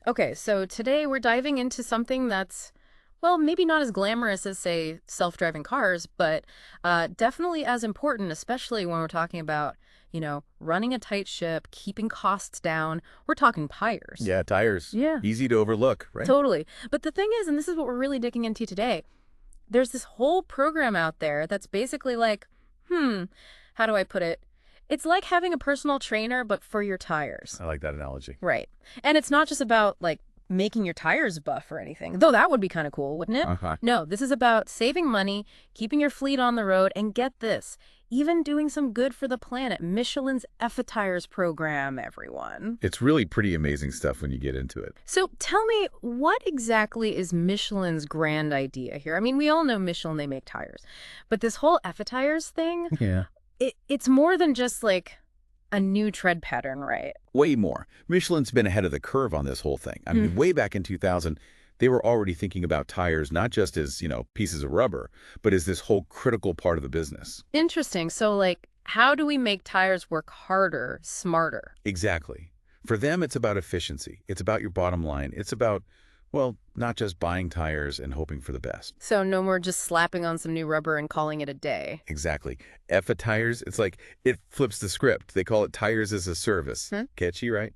Okay, so today we're diving into something that's, well, maybe not as glamorous as, say, self-driving cars, but definitely as important, especially when we're talking about, running a tight ship, keeping costs down. We're talking tires. Yeah, tires. Yeah, Easy to overlook, right? totally. But the thing is, and this is what we're really digging into today, there's this whole program out there that's basically like, how do I put it? It's like having a personal trainer, but for your tires. I like that analogy. Right. And it's not just about, like, making your tires buff or anything, though that would be kind of cool, wouldn't it? Uh-huh. No, this is about saving money, keeping your fleet on the road, and get this, even doing some good for the planet. Michelin's EFFITIRES program, everyone. It's really pretty amazing stuff when you get into it. So tell me, what exactly is Michelin's grand idea here? I mean, we all know Michelin, they make tires. But this whole EFFITIRES thing, Yeah. it's more than just, like, a new tread pattern, right? Way more. Michelin's been ahead of the curve on this whole thing. I mean, way back in 2000, they were already thinking about tires not just as, pieces of rubber, but as this whole critical part of the business. Interesting. So, like, how do we make tires work harder, smarter? Exactly. For them, it's about efficiency. It's about your bottom line. It's about, well, not just buying tires and hoping for the best. So no more just slapping on some new rubber and calling it a day. Exactly. EFFITIRES, it's like it flips the script. They call it tires as a service. Catchy, right?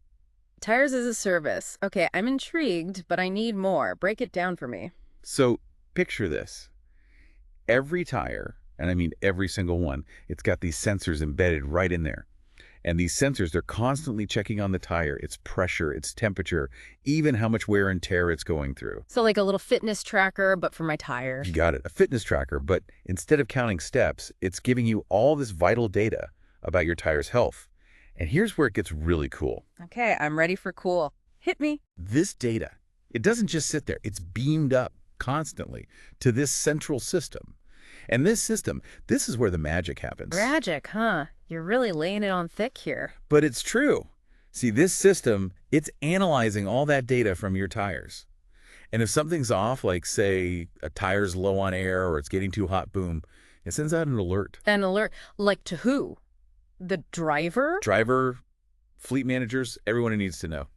Tires as a service. Okay, I'm intrigued, but I need more. Break it down for me. So picture this. Every tire, and I mean every single one, it's got these sensors embedded right in there. And these sensors, they're constantly checking on the tire, its pressure, its temperature, even how much wear and tear it's going through. So like a little fitness tracker, but for my tire. You got it, a fitness tracker, but instead of counting steps, it's giving you all this vital data about your tire's health. And here's where it gets really cool. Okay, I'm ready for cool. Hit me. This data, it doesn't just sit there. It's beamed up constantly to this central system. And this system, this is where the magic happens. Magic, huh? You're really laying it on thick here. But it's true. See, this system, it's analyzing all that data from your tires. And if something's off, like, say, a tire's low on air or it's getting too hot, boom, it sends out an alert. An alert? Like to who? The driver? Driver, fleet managers, everyone who needs to know.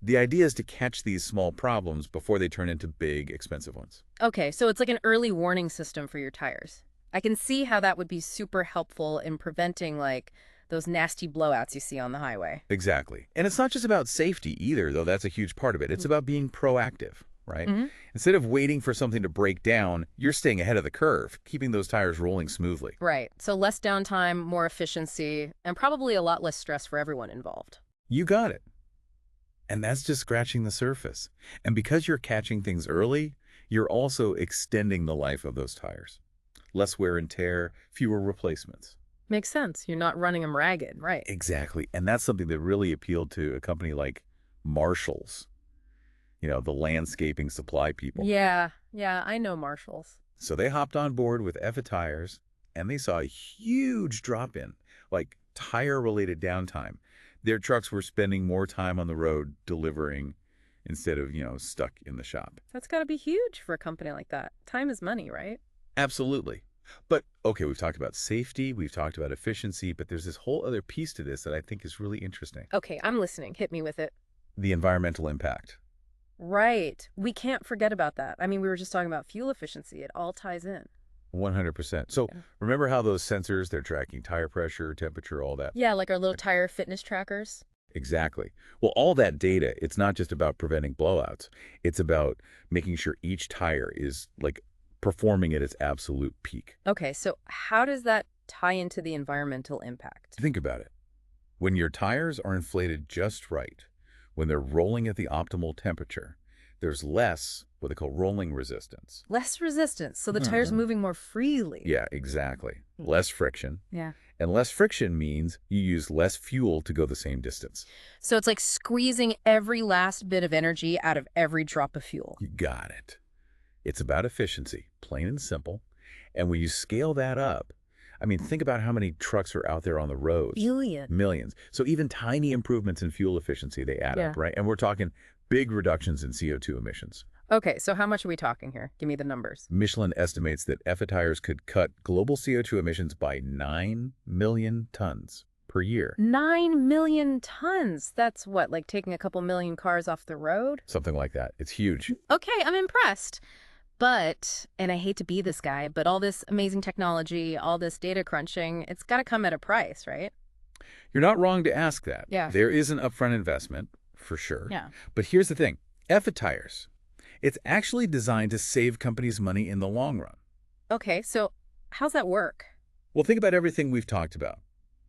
The idea is to catch these small problems before they turn into big, expensive ones. Okay, so it's like an early warning system for your tires. I can see how that would be super helpful in preventing, like, those nasty blowouts you see on the highway. Exactly. And it's not just about safety either, though that's a huge part of it. It's about being proactive, right? Instead of waiting for something to break down, you're staying ahead of the curve, keeping those tires rolling smoothly. Right. So less downtime, more efficiency, and probably a lot less stress for everyone involved. You got it. And that's just scratching the surface. And because you're catching things early, you're also extending the life of those tires. Less wear and tear, fewer replacements. Makes sense. You're not running them ragged, right? Exactly. And that's something that really appealed to a company like Marshalls, the landscaping supply people. Yeah, I know Marshalls. So they hopped on board with EFFITIRES, and they saw a huge drop-in, like tire-related downtime. Their trucks were spending more time on the road delivering instead of, stuck in the shop. That's got to be huge for a company like that. Time is money, right? Absolutely. But, okay, we've talked about safety, we've talked about efficiency, but there's this whole other piece to this that I think is really interesting. Okay, I'm listening. Hit me with it. The environmental impact. Right. We can't forget about that. I mean, we were just talking about fuel efficiency. It all ties in. 100%. So remember how those sensors, they're tracking tire pressure, temperature, all that? Yeah, like our little tire fitness trackers. Exactly. Well, all that data, it's not just about preventing blowouts. It's about making sure each tire is, like, performing at its absolute peak. Okay, so how does that tie into the environmental impact? Think about it. When your tires are inflated just right, when they're rolling at the optimal temperature, there's less what they call rolling resistance. Less resistance, so the tire's moving more freely. Yeah, exactly. Less friction. Yeah. And less friction means you use less fuel to go the same distance. So it's like squeezing every last bit of energy out of every drop of fuel. You got it. It's about efficiency, plain and simple. And when you scale that up, I mean, think about how many trucks are out there on the roads. Millions. So even tiny improvements in fuel efficiency, they add up, right? And we're talking big reductions in CO2 emissions. Okay, so how much are we talking here? Give me the numbers. Michelin estimates that EFFITIRES could cut global CO2 emissions by 9 million tons per year. 9 million tons. That's what, like taking a couple million cars off the road? Something like that. It's huge. Okay, I'm impressed. But, and I hate to be this guy, but all this amazing technology, all this data crunching, it's got to come at a price, right? You're not wrong to ask that. Yeah. There is an upfront investment, for sure. Yeah. But here's the thing. EFFITIRES, it's actually designed to save companies money in the long run. Okay, so how's that work? Well, think about everything we've talked about.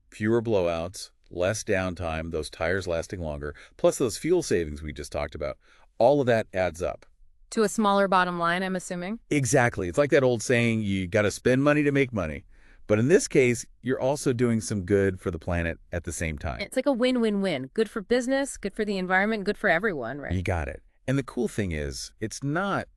Fewer blowouts, less downtime, those tires lasting longer, plus those fuel savings we just talked about. All of that adds up. To a smaller bottom line, I'm assuming? Exactly. It's like that old saying, you got to spend money to make money. But in this case, you're also doing some good for the planet at the same time. It's like a win-win-win. Good for business, good for the environment, good for everyone, right? You got it. And the cool thing is, it's not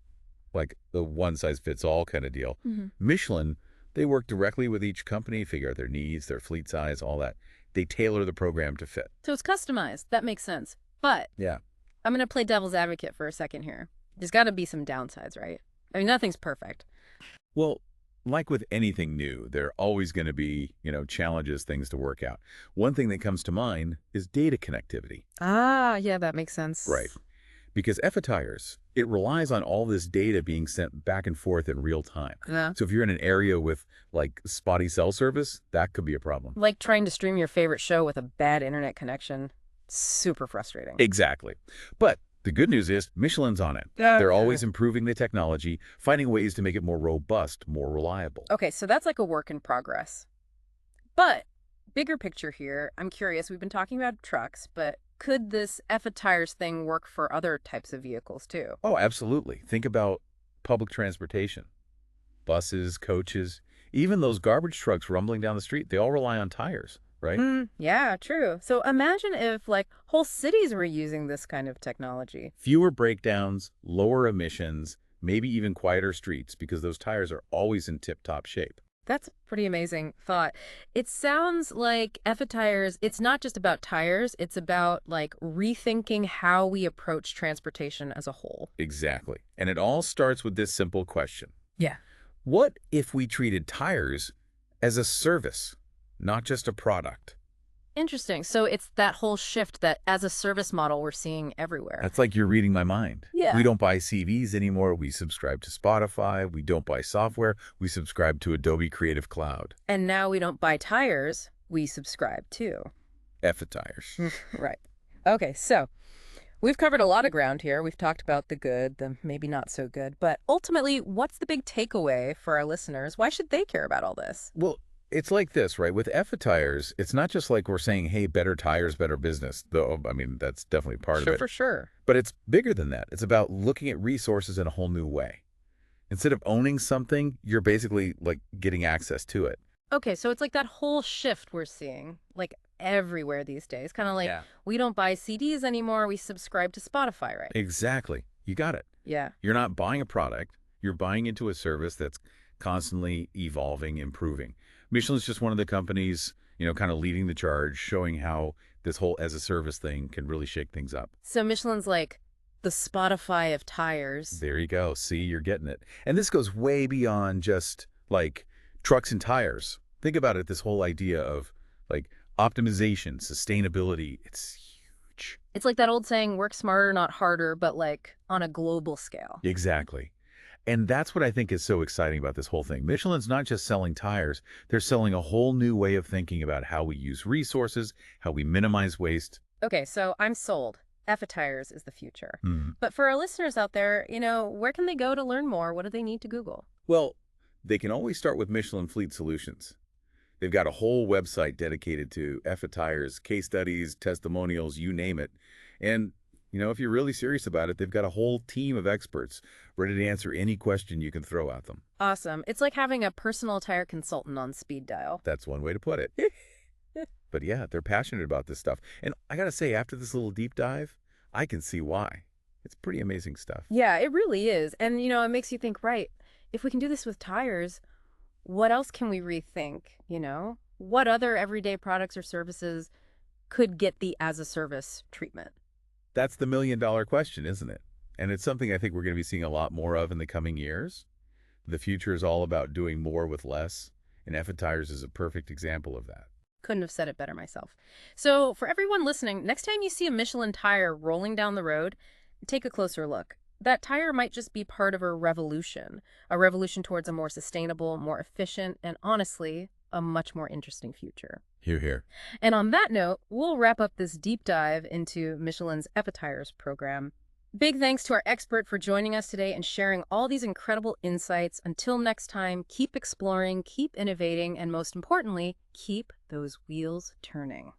like the one-size-fits-all kind of deal. Michelin, they work directly with each company, figure out their needs, their fleet size, all that. They tailor the program to fit. So it's customized. That makes sense. But Yeah. I'm going to play devil's advocate for a second here. There's got to be some downsides, right? I mean, nothing's perfect. Well, like with anything new, there are always going to be, challenges, things to work out. One thing that comes to mind is data connectivity. Ah, yeah, that makes sense. Right. Because EFFITIRES, it relies on all this data being sent back and forth in real time. Yeah. So if you're in an area with, like, spotty cell service, that could be a problem. Like trying to stream your favorite show with a bad internet connection. Super frustrating. Exactly. But the good news is Michelin's on it. They're always improving the technology, finding ways to make it more robust, more reliable. Okay, so that's like a work in progress. But bigger picture here, I'm curious. We've been talking about trucks, but could this EFFITIRES thing work for other types of vehicles too? Oh, absolutely. Think about public transportation. Buses, coaches, even those garbage trucks rumbling down the street, they all rely on tires, right? Yeah, true. So imagine if like whole cities were using this kind of technology. Fewer breakdowns, lower emissions, maybe even quieter streets because those tires are always in tip-top shape. That's a pretty amazing thought. It sounds like EFFITIRES, it's not just about tires, it's about like rethinking how we approach transportation as a whole. Exactly. And it all starts with this simple question. Yeah. What if we treated tires as a service, not just a product? Interesting. So it's that whole shift that as a service model we're seeing everywhere. That's like you're reading my mind. Yeah. We don't buy CVs anymore. We subscribe to Spotify. We don't buy software. We subscribe to Adobe Creative Cloud. And now we don't buy tires, we subscribe to. EFFITIRES. Right. Okay, so we've covered a lot of ground here. We've talked about the good, the maybe not so good. But ultimately, what's the big takeaway for our listeners? Why should they care about all this? Well, it's like this, right? With EFFITIRES, it's not just like we're saying, hey, better tires, better business. Though, I mean, that's definitely part of it. For sure. But it's bigger than that. It's about looking at resources in a whole new way. Instead of owning something, you're basically like getting access to it. Okay, so it's like that whole shift we're seeing, like everywhere these days. Kind of like we don't buy CDs anymore, we subscribe to Spotify, right? Exactly. You got it. Yeah. You're not buying a product. You're buying into a service that's constantly evolving, improving. Michelin's just one of the companies, kind of leading the charge, showing how this whole as-a-service thing can really shake things up. So Michelin's like the Spotify of tires. There you go. See, you're getting it. And this goes way beyond just, like, trucks and tires. Think about it, this whole idea of, like, optimization, sustainability. It's huge. It's like that old saying, work smarter, not harder, but like on a global scale. Exactly. And that's what I think is so exciting about this whole thing. Michelin's not just selling tires. They're selling a whole new way of thinking about how we use resources, how we minimize waste. Okay, so I'm sold. EFFITIRES is the future. But for our listeners out there, where can they go to learn more? What do they need to Google? Well, they can always start with Michelin Fleet Solutions. They've got a whole website dedicated to EFFITIRES, case studies, testimonials, you name it. And if you're really serious about it, they've got a whole team of experts ready to answer any question you can throw at them. Awesome. It's like having a personal tire consultant on speed dial. That's one way to put it. But yeah, they're passionate about this stuff. And I got to say, after this little deep dive, I can see why. It's pretty amazing stuff. Yeah, it really is. And, it makes you think, right, if we can do this with tires, what else can we rethink, What other everyday products or services could get the as-a-service treatment? That's the million-dollar question, isn't it? And it's something I think we're going to be seeing a lot more of in the coming years. The future is all about doing more with less, and EFFITIRES is a perfect example of that. Couldn't have said it better myself. So for everyone listening, next time you see a Michelin tire rolling down the road, take a closer look. That tire might just be part of a revolution towards a more sustainable, more efficient, and honestly, a much more interesting future. Hear, hear. And on that note, we'll wrap up this deep dive into Michelin's EFFITIRES program. Big thanks to our expert for joining us today and sharing all these incredible insights. Until next time, keep exploring, keep innovating, and most importantly, keep those wheels turning.